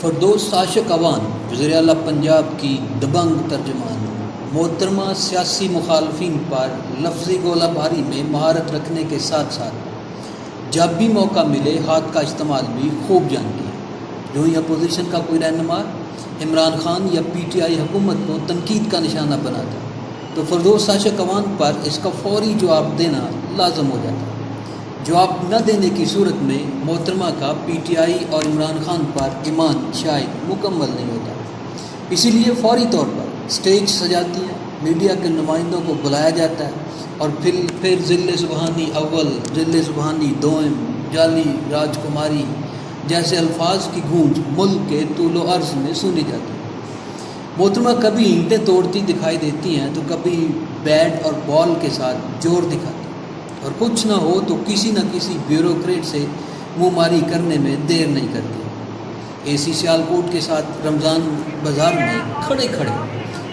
فردوس عاشق اوان وزیر اعلیٰ پنجاب کی دبنگ ترجمان محترمہ سیاسی مخالفین پر لفظی گولہ باری میں مہارت رکھنے کے ساتھ ساتھ جب بھی موقع ملے ہاتھ کا استعمال بھی خوب جانتی ہے۔ جو ہی اپوزیشن کا کوئی رہنما عمران خان یا پی ٹی آئی حکومت کو تنقید کا نشانہ بناتا تو فردوس عاشق اوان پر اس کا فوری جواب دینا لازم ہو جاتا ہے۔ جواب نہ دینے کی صورت میں محترمہ کا پی ٹی آئی اور عمران خان پر ایمان شاید مکمل نہیں ہوتا، اسی لیے فوری طور پر اسٹیج سجاتی ہیں، میڈیا کے نمائندوں کو بلایا جاتا ہے اور پھر ذل سبحانی اول، ذل سبحانی دوم، جعلی راجکماری جیسے الفاظ کی گونج ملک کے طول و عرض میں سنی جاتی ہے۔ محترمہ کبھی اینٹیں توڑتی دکھائی دیتی ہیں تو کبھی بیٹ اور بال کے ساتھ زور دکھاتی ہیں، اور کچھ نہ ہو تو کسی نہ کسی بیوروکریٹ سے منہ ماری کرنے میں دیر نہیں کرتی۔ اے سی سیالکوٹ کے ساتھ رمضان بازار میں کھڑے کھڑے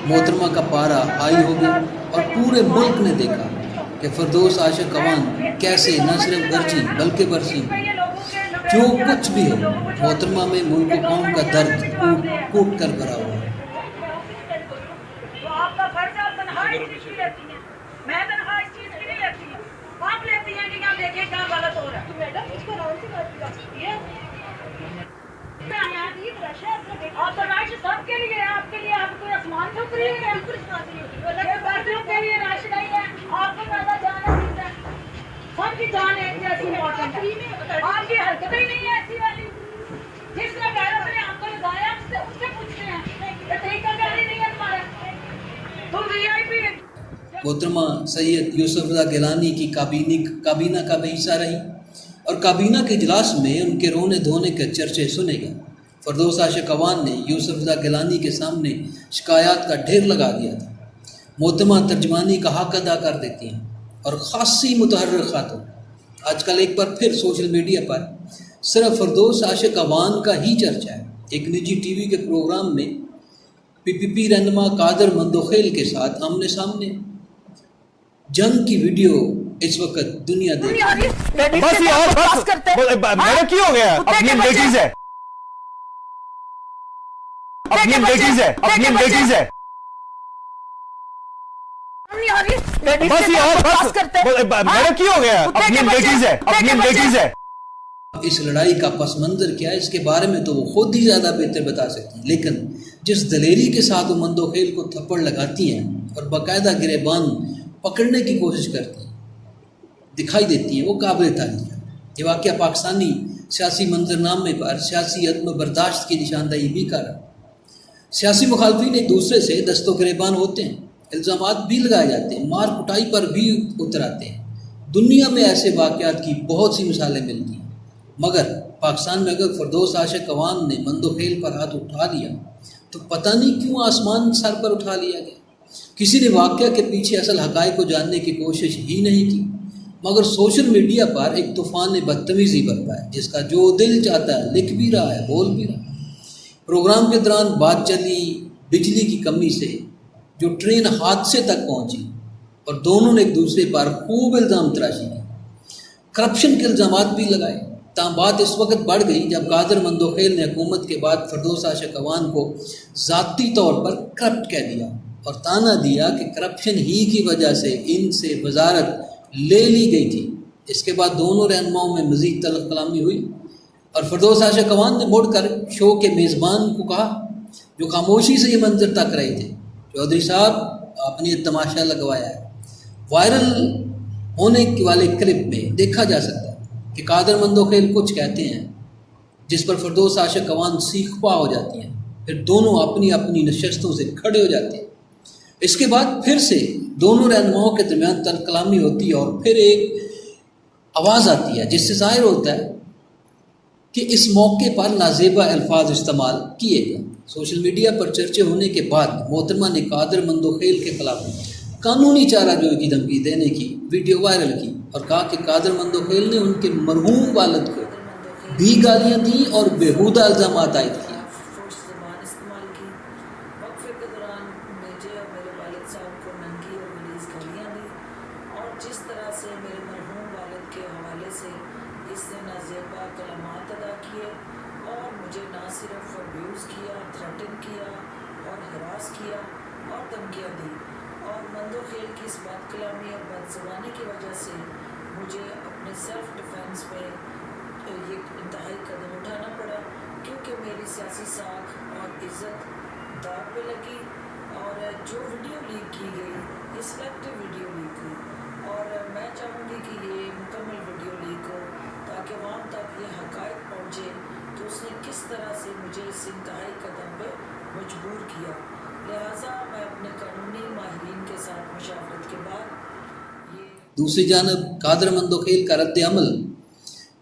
محترمہ کا پارا ہائی ہو گیا اور پورے ملک نے دیکھا کہ فردوس عاشق اوان کیسے نہ صرف گرجی بلکہ برسی۔ جو کچھ بھی ہو، محترمہ میں ملک و قوم کا درد کوٹ کر بھرا ہوا ہے۔ سب کے لیے آپ کے لیے آپ کو آسمان سے اتری ہے، باقیوں کے لیے راشن نہیں ہے، آپ کو زیادہ جان ہے، سب کی جان ہے ایسی امپورٹنٹ ہے۔ آپ کی حرکتیں ہی نہیں ہے ایسی والی، جس نے غیرت نے آپ کو لگایا اس سے پوچھتے ہیں یہ طریقہ کاری نہیں ہے تمہارا، تم وی آئی پی۔ محترمہ سید یوسف رضا گیلانی کی کابینہ کا بھی حصہ رہی اور کابینہ کے اجلاس میں ان کے رونے دھونے کے چرچے سنے گئے۔ فردوس عاشق اوان نے یوسف رضا گیلانی کے سامنے شکایات کا ڈھیر لگا دیا تھا۔ محترمہ ترجمانی کا حق ادا کر دیتی ہیں اور خاصی متحرر خاتون آج کل ایک بار پھر سوشل میڈیا پر صرف فردوس عاشق اوان کا ہی چرچا ہے۔ ایک نجی ٹی وی کے پروگرام میں پی رہنما قادر مندوخیل کے ساتھ آمنے سامنے جنگ کی ویڈیو اس وقت دنیا دیکھ بس یار بس میرا کی ہو گیا اپنی لیڈیز ہے اپنی لیڈیز ہے اپنی لیڈیز ہے بس یار بس میرا کی ہو گیا اپنی لیڈیز ہے اپنی لیڈیز ہے۔ اس لڑائی کا پس منظر کیا ہے اس کے بارے میں تو وہ خود ہی زیادہ بہتر بتا سکتی ہیں، لیکن جس دلیری کے ساتھ وہ مندوخیل کو تھپڑ لگاتی ہیں اور باقاعدہ گریبان پکڑنے کی کوشش کرتی ہیں دکھائی دیتی ہیں وہ قابل تعریف ہے۔ یہ واقعہ پاکستانی سیاسی منظرنامے پر سیاسی عدم برداشت کی نشاندہی بھی کر رہا ہے۔ سیاسی مخالفین ایک دوسرے سے دست و گریبان ہوتے ہیں، الزامات بھی لگائے جاتے ہیں، مار کٹائی پر بھی اتر آتے ہیں۔ دنیا میں ایسے واقعات کی بہت سی مثالیں ملتی ہیں، مگر پاکستان میں اگر فردوس عاشق اوان نے مندوخیل پر ہاتھ اٹھا دیا تو پتہ نہیں کیوں آسمان سر پر اٹھا لیا گیا۔ کسی نے واقعہ کے پیچھے اصل حقائق کو جاننے کی کوشش ہی نہیں کی، مگر سوشل میڈیا پر ایک طوفان بدتمیزی برپا ہے جس کا جو دل چاہتا ہے لکھ بھی رہا ہے، بول بھی رہا ہے۔ پروگرام کے دوران بات چلی بجلی کی کمی سے، جو ٹرین حادثے تک پہنچی اور دونوں نے ایک دوسرے پر خوب الزام تراشی کی، کرپشن کے الزامات بھی لگائے۔ تاہم بات اس وقت بڑھ گئی جب قادر مندوخیل نے حکومت کے بعد فردوس عاشق اوان کو ذاتی طور پر کرپٹ کہہ دیا اور تانا دیا کہ کرپشن ہی کی وجہ سے ان سے وزارت لے لی گئی تھی۔ اس کے بعد دونوں رہنماؤں میں مزید تلخ کلامی ہوئی اور فردوس عاشق اوان نے مڑ کر شو کے میزبان کو کہا جو خاموشی سے یہ منظر تک رہے تھے، چودھری صاحب آپ نے یہ تماشا لگوایا ہے۔ وائرل ہونے والے کلپ میں دیکھا جا سکتا ہے کہ قادر مندوخیل کچھ کہتے ہیں جس پر فردوس عاشق اوان سیخ پا ہو جاتی ہیں، پھر دونوں اپنی اپنی نشستوں سے کھڑے ہو جاتے ہیں۔ اس کے بعد پھر سے دونوں رہنماؤں کے درمیان تلخ کلامی ہوتی ہے اور پھر ایک آواز آتی ہے جس سے ظاہر ہوتا ہے کہ اس موقع پر نازیبا الفاظ استعمال کیے گئے۔ سوشل میڈیا پر چرچے ہونے کے بعد محترمہ نے قادر مندوخیل کے خلاف قانونی چارہ جوئی کی دھمکی دینے کی ویڈیو وائرل کی اور کہا کہ قادر مندوخیل نے ان کے مرحوم والد کو بھی گالیاں دیں اور بیہودہ الزامات عائد کیے۔ زبان استعمال کی، وقفے کے دوران مجھے اور میرے والد صاحب کو ننگی اور غلیظ گالیاں دی اور جس طرح سے میرے مرحوم والد کے حوالے سے اس نے نازیبا کلمات ادا کیے اور مجھے نہ صرف ابیوز کیا، تھریٹن کیا اور ہراس کیا اور دھمکیاں دی، اور مندو خیل کی اس بد کلامی اور بد زبانی کی وجہ سے مجھے اپنے سیلف ڈیفینس میں یہ انتہائی قدم اٹھانا پڑا، کیونکہ میری سیاسی ساکھ اور عزت داغ پہ لگی۔ اور جو ویڈیو لیک کی گئی یہ سلیکٹو ویڈیو لیک ہوئی، اور میں چاہوں گی کہ یہ مکمل ویڈیو لیک ہو تاکہ عوام تک یہ حقائق پہنچے کہ اس نے کس طرح سے مجھے اس انتہائی قدم پہ مجبور کیا۔ لہٰذا میں اپنے قانونی ماہرین کے ساتھ مشاورت کے بعد یہ دوسری جانب قادر مندوخیل کا رد عمل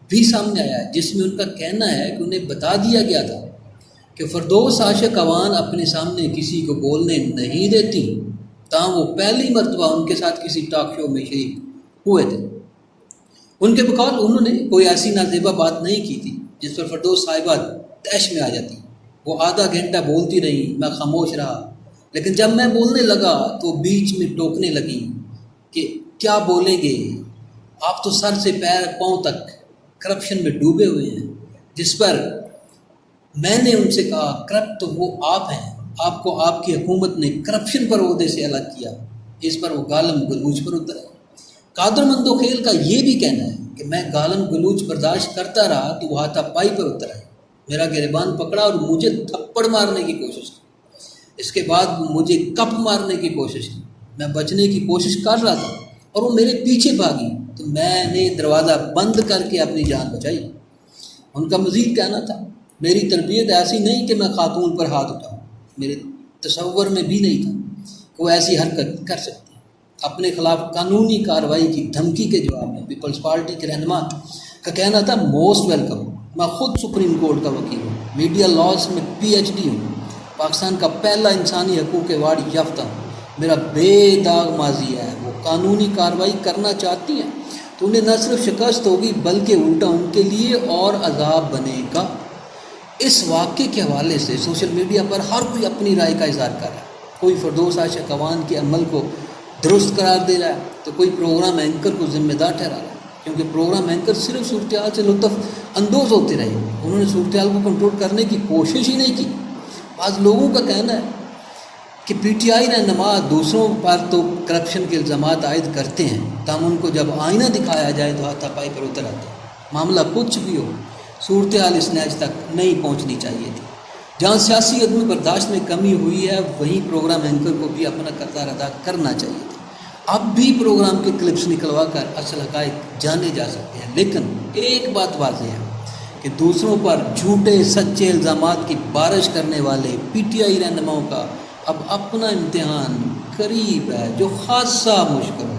بھی سامنے آیا ہے، جس میں ان کا کہنا ہے کہ انہیں بتا دیا گیا تھا کہ فردوس عاشق اوان اپنے سامنے کسی کو بولنے نہیں دیتی، تاہم وہ پہلی مرتبہ ان کے ساتھ کسی ٹاک شو میں شریک ہوئے تھے۔ ان کے بقول انہوں نے کوئی ایسی نازیبا بات نہیں کی تھی جس پر فردوس صاحبہ طیش میں آ جاتی۔ وہ آدھا گھنٹہ بولتی رہی، میں خاموش رہا، لیکن جب میں بولنے لگا تو وہ بیچ میں ٹوکنے لگی کہ کیا بولیں گے، آپ تو سر سے پیر پاؤں تک کرپشن میں ڈوبے ہوئے ہیں۔ جس پر میں نے ان سے کہا کرپٹ تو وہ آپ ہیں، آپ کو آپ کی حکومت نے کرپشن پر عہدے سے الگ کیا۔ اس پر وہ گالم گلوچ پر اترے۔ قادر مندوخیل کا یہ بھی کہنا ہے کہ میں گالم گلوچ برداشت کرتا رہا کہ وہ ہاتھا پائی پر اتر آئے، میرا گریبان پکڑا اور مجھے تھپڑ مارنے کی کوشش کی۔ اس کے بعد مجھے کپ مارنے کی کوشش کی۔ میں بچنے کی کوشش کر رہا تھا اور وہ میرے پیچھے بھاگی تو میں نے دروازہ بند کر کے اپنی جان بچائی۔ ان کا مزید کہنا تھا میری تربیت ایسی نہیں کہ میں خاتون پر ہاتھ اٹھاؤں، میرے تصور میں بھی نہیں تھا کہ وہ ایسی حرکت کر سکتی۔ اپنے خلاف قانونی کارروائی کی دھمکی کے جواب میں پیپلز پارٹی کے رہنما کا کہنا تھا موسٹ ویلکم، میں خود سپریم کورٹ کا وکیل ہوں، میڈیا لاز میں PhD ہوں، پاکستان کا پہلا انسانی حقوق ایوارڈ یافتہ ہوں، میرا بے داغ ماضی ہے۔ وہ قانونی کارروائی کرنا چاہتی ہیں تو انہیں نہ صرف شکست ہوگی بلکہ الٹا ان کے لیے اور عذاب بنے گا۔ اس واقعے کے حوالے سے سوشل میڈیا پر ہر کوئی اپنی رائے کا اظہار کر رہا ہے۔ کوئی فردوس عاشق اوان کے عمل کو درست قرار دے رہا ہے تو کوئی پروگرام اینکر کو ذمہ دار ٹھہرا رہا ہے، کیونکہ پروگرام اینکر صرف صورتحال سے لطف اندوز ہوتے رہے، انہوں نے صورتحال کو کنٹرول کرنے کی کوشش ہی نہیں کی۔ بعض لوگوں کا کہنا ہے کہ PTI رہنما دوسروں پر تو کرپشن کے الزامات عائد کرتے ہیں، تاہم ان کو جب آئینہ دکھایا جائے تو ہاتھا پائی پر اتر آتے ہیں۔ معاملہ کچھ بھی ہو، صورتحال اس نیچ تک نہیں پہنچنی چاہیے تھی۔ جہاں سیاسی عدم برداشت میں کمی ہوئی ہے وہیں پروگرام اینکر کو بھی اپنا کردار ادا کرنا چاہیے تھا۔ اب بھی پروگرام کے کلپس نکلوا کر اصل حقائق جانے جا سکتے ہیں، لیکن ایک بات واضح ہے کہ دوسروں پر جھوٹے سچے الزامات کی بارش کرنے والے PTI رہنماؤں کا اب اپنا امتحان قریب ہے، جو خاصا مشکل ہے۔